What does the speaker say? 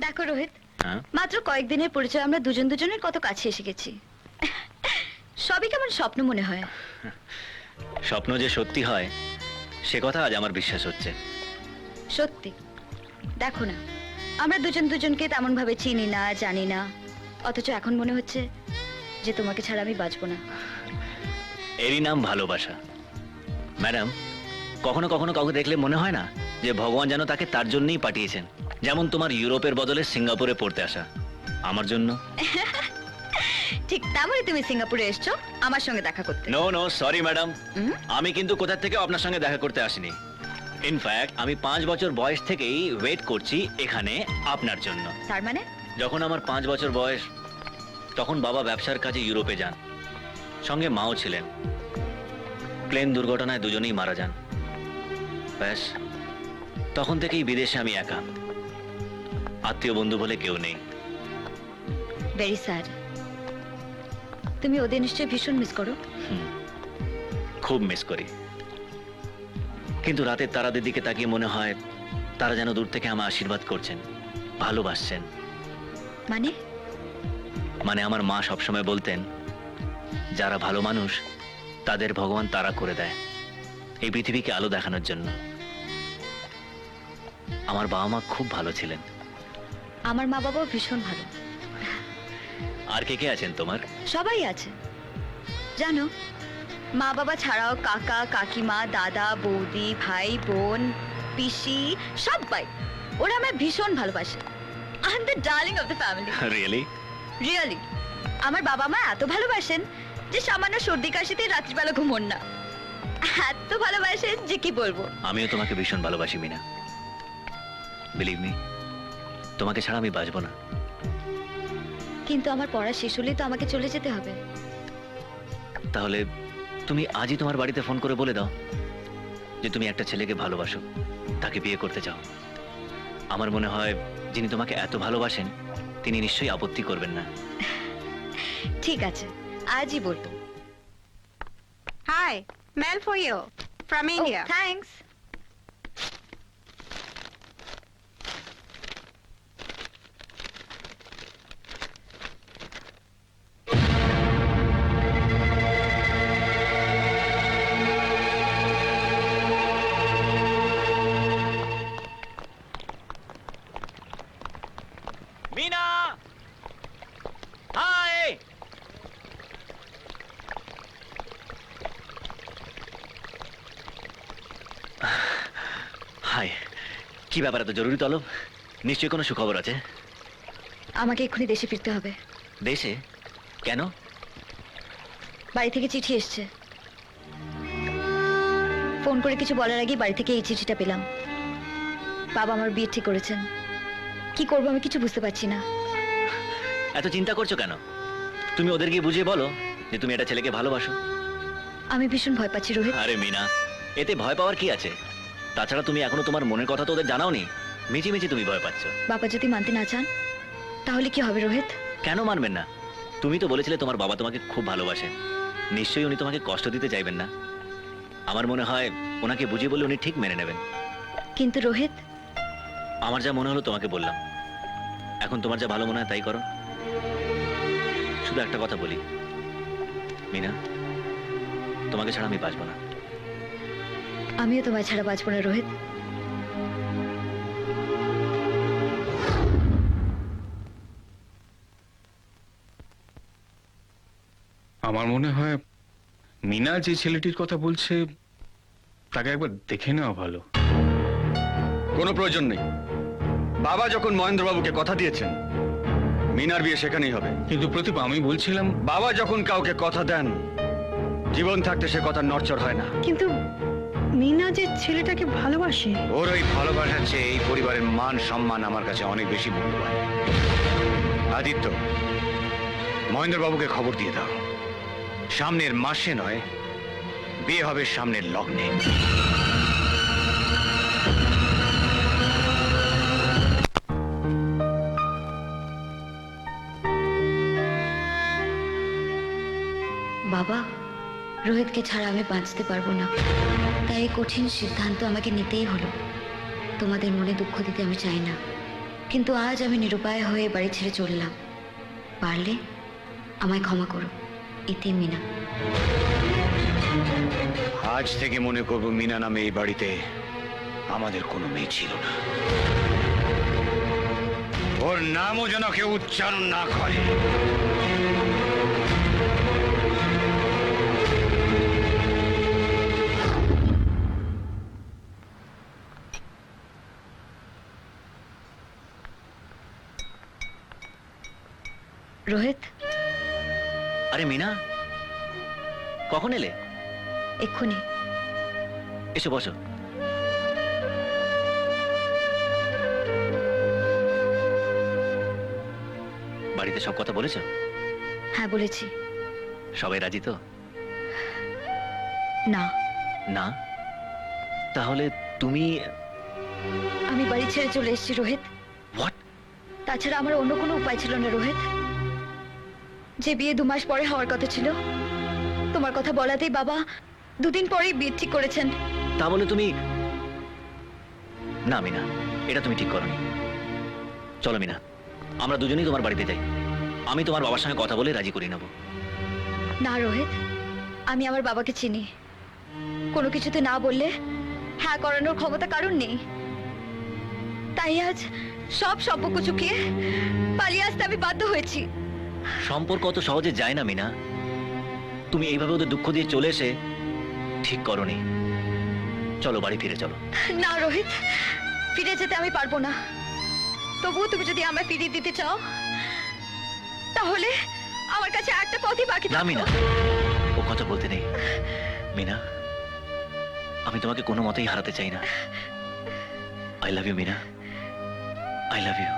দেখো রোহিত, মাত্র কয়েকদিনের পরিচয় আমরা দুজন দুজনের কত কাছে এসে গেছি। সবই কেমন স্বপ্ন মনে হয়। স্বপ্ন যে সত্যি হয় সে কথা আজ আমার বিশ্বাস হচ্ছে। সত্যি দেখো না, আমরা দুজন দুজনকে তেমন ভাবে চিনি না, জানি না, অথচ এখন মনে হচ্ছে যে তোমাকে ছাড়া আমি বাঁচবো না। এরই নাম ভালোবাসা। ম্যাডাম, কখনো কখনো কাউকে দেখলে মনে হয় না যে ভগবান যেন তাকে তার জন্যই পাঠিয়েছেন। যেমন তোমার ইউরোপের বদলে সিঙ্গাপুরে পড়তে আসা আমার জন্য। ঠিক তেমনই তুমি সিঙ্গাপুরে এসছো আমার সঙ্গে দেখা করতে। নো নো সরি ম্যাডাম, আমি কিন্তু কোথা থেকে আপনার সঙ্গে দেখা করতে আসিনি। ইনফ্যাক্ট আমি 5 বছর বয়স থেকেই ওয়েট করছি এখানে আপনার জন্য। তার মানে যখন আমার 5 বছর বয়স তখন বাবা ব্যবসার কাজে ইউরোপে যান, সঙ্গে মাও ছিলেন। প্লেন দুর্ঘটনায় দুজনেই মারা যান। ব্যাস তখন থেকেই বিদেশে আমি একা, আত্মীয় বন্ধু বলে কেউ নেই। Very sad. তুমি ওদের নিশ্চয়ই ভীষণ মিস করো। খুব মিস করি, কিন্তু রাতের তারাদের দিকে তাকিয়ে মনে হয় তারা যেন দূর থেকে আমার আশীর্বাদ করছেন, ভালোবাসছেন। মানে আমার মা সবসময় বলতেন, যারা ভালো মানুষ তাদের ভগবান তারা করে দেয় এই পৃথিবীকে আলো দেখানোর জন্য। আমার বাবা মা খুব ভালো ছিলেন। আমার মা বাবাও ভীষণ ভালো। আর কে কে আছেন তোমার? সবাই আছে জানো, মা বাবা ছাড়াও কাকা কাকিমা, দাদা বৌদি, ভাই বোন, পিসি, সবাই। ওরা আমায় ভীষণ ভালোবাসে। I am the darling of the family. Really? Really. আমার বাবা মা এত ভালোবাসেন যে সামান্য সর্দি কাশিতে রাত্রিবেলা ঘুমোন না। এত ভালোবাসেন যে কি বলবো। আমিও তোমাকে ভীষণ ভালোবাসি মিনা। বিলিভ মি, তোমাকে ছাড়া আমি বাঁচবো না। কিন্তু আমার পড়া শেষ হলেই তো আমাকে চলে যেতে হবে। তাহলে তুমি আজই তোমার বাড়িতে ফোন করে বলে দাও যে তুমি একটা ছেলেকে ভালোবাসো, তাকে বিয়ে করতে চাও। আমার মনে হয় যিনি তোমাকে এত ভালোবাসেন তিনি নিশ্চয়ই আপত্তি করবেন না। ঠিক আছে, আজই বলবো। Hi, mail for you from India. Thanks. Mina, hi. Hi, কি ব্যাপার এত জরুরি তলব? নিশ্চয়ই কোনো সুখবর আছে। আমাকে এক্ষুনি দেশে ফিরতে হবে। দেশে? কেন? বাড়ি থেকে চিঠি এসছে। ফোন করে কিছু বলার আগেই বাড়ি থেকে এই চিঠিটা পেলাম। বাবা আমার বিয়ে ঠিক করেছেন। কি করবো আমি কিছু বুঝতে পারছি না। এত চিন্তা করছো কেন? তুমি ওদের গিয়ে বুঝিয়ে বলো যে তুমি একটা ছেলেকে ভালোবাসো। আমি ভীষণ ভয় পাচ্ছি রোহিত। আরে মিনা, এতে ভয় পাওয়ার কি আছে? তাছাড়া তুমি এখনো তোমার মনের কথা তো ওদের জানাওনি। মিছি মিছি তুমি ভয় পাচ্ছ। বাবা যদি মানতে না চান তাহলে কি হবে রোহিত? কেন মানবেন না? তুমি তো বলেছিলে তোমার বাবা তোমাকে খুব ভালোবাসেন। নিশ্চয়ই উনি তোমাকে কষ্ট দিতে চাইবেন না। আমার মনে হয় ওনাকে বুঝিয়ে বললে উনি ঠিক মেনে নেবেন। কিন্তু রোহিত, আমার যা মনে হলো তোমাকে বললাম। এখন তোমার যা ভালো মনে হয় তাই করো। শুধু একটা কথা বলি মিনা, তোমাকে ছাড়া আমি বাঁচবো না। আমিও তোমায় ছাড়া বাঁচবো না রোহিত। আমার মনে হয় মিনা যে ছেলেটির কথা বলছে তাকে একবার দেখে নেওয়া ভালো। কোনো প্রয়োজন নেই। বাবা যখন মহেন্দ্রবাবুকে কথা দিয়েছেন মিনার বিয়ে সেখানেই হবে। কিন্তু প্রদীপ, আমি বলছিলাম বাবা যখন কাউকে কথা দেন জীবন থাকতে সে কথা নড়চড় হয় না। কিন্তু মিনা যে ছেলেটাকে ভালোবাসে, ওর ওই ভালোবাসার চেয়ে এই পরিবারের মান সম্মান আমার কাছে অনেক বেশি মূল্যবান। আদিত্য, মহেন্দ্রবাবুকে খবর দিয়ে দাও সামনের মাসে নয়, বিয়ে হবে সামনের লগ্নে। বাবা, রোহিতকে ছাড়া আমি বাঁচতে পারবো না। তাই এই কঠিন সিদ্ধান্ত আমাকে নিতেই হলো। তোমাদের মনে দুঃখ দিতে আমি চাই না। কিন্তু আজ আমি নিরুপায় হয়ে বাড়ি ছেড়ে চললাম। পারলে আমায় ক্ষমা করো, ইতি মিনা। আজ থেকে মনে করব মিনা নামে এই বাড়িতে আমাদের কোনো মেয়ে ছিল না। ওর নামও যেন কেউ উচ্চারণ না করে। রোহিত, আরে মিনা, কখন এলে? এক্ষুনি। এসো বসো। বাড়িতে সব কথা বলেছো? হ্যাঁ বলেছি। সবাই রাজি তো? না, না? তাহলে তুমি আমি বাড়ি ছেড়ে চলে এসেছি রোহিত। হোয়াট? তাছাড়া আমার অন্য কোনো উপায় ছিল না রোহিত। যে বিয়ে 2 মাস পরে হওয়ার কথা ছিল, তোমার কথা বলাতেই বাবা 2 দিন পরেই বিয়ে ঠিক করেছেন। তা বলে তুমি... না মিনা, এটা তুমি ঠিক করনি। চলো মিনা, আমরা দুজনেই তোমার বাড়িতে যাই। আমি তোমার বাবার সঙ্গে কথা বলে রাজি করে নেব। না রোহিত, আমি আমার বাবাকে চিনি। কোনো কিছুতে না বললে হ্যাঁ করানোর ক্ষমতা কারণ নেই। তাই আজ সব সম্পর্ক চুকিয়ে পালিয়ে আসতে আমি বাধ্য হয়েছি। সম্পর্ক অত সহজে যায় না মিনা। তুমি এইভাবে ওদের দুঃখ দিয়ে চলে এসে ঠিক করনি। চলো বাড়ি ফিরে চলো। না রোহিত, ফিরে যেতে আমি পারবো না। তবুও তুমি যদি আমায় ফিরিয়ে দিতে চাও, তাহলে আমার কাছে একটা পথই বাকি না থাকলো। মিনা, ও কথা বলতে নেই। মিনা, আমি তোমাকে কোনো মতেই হারাতে চাই না। I love you Mina, I love you.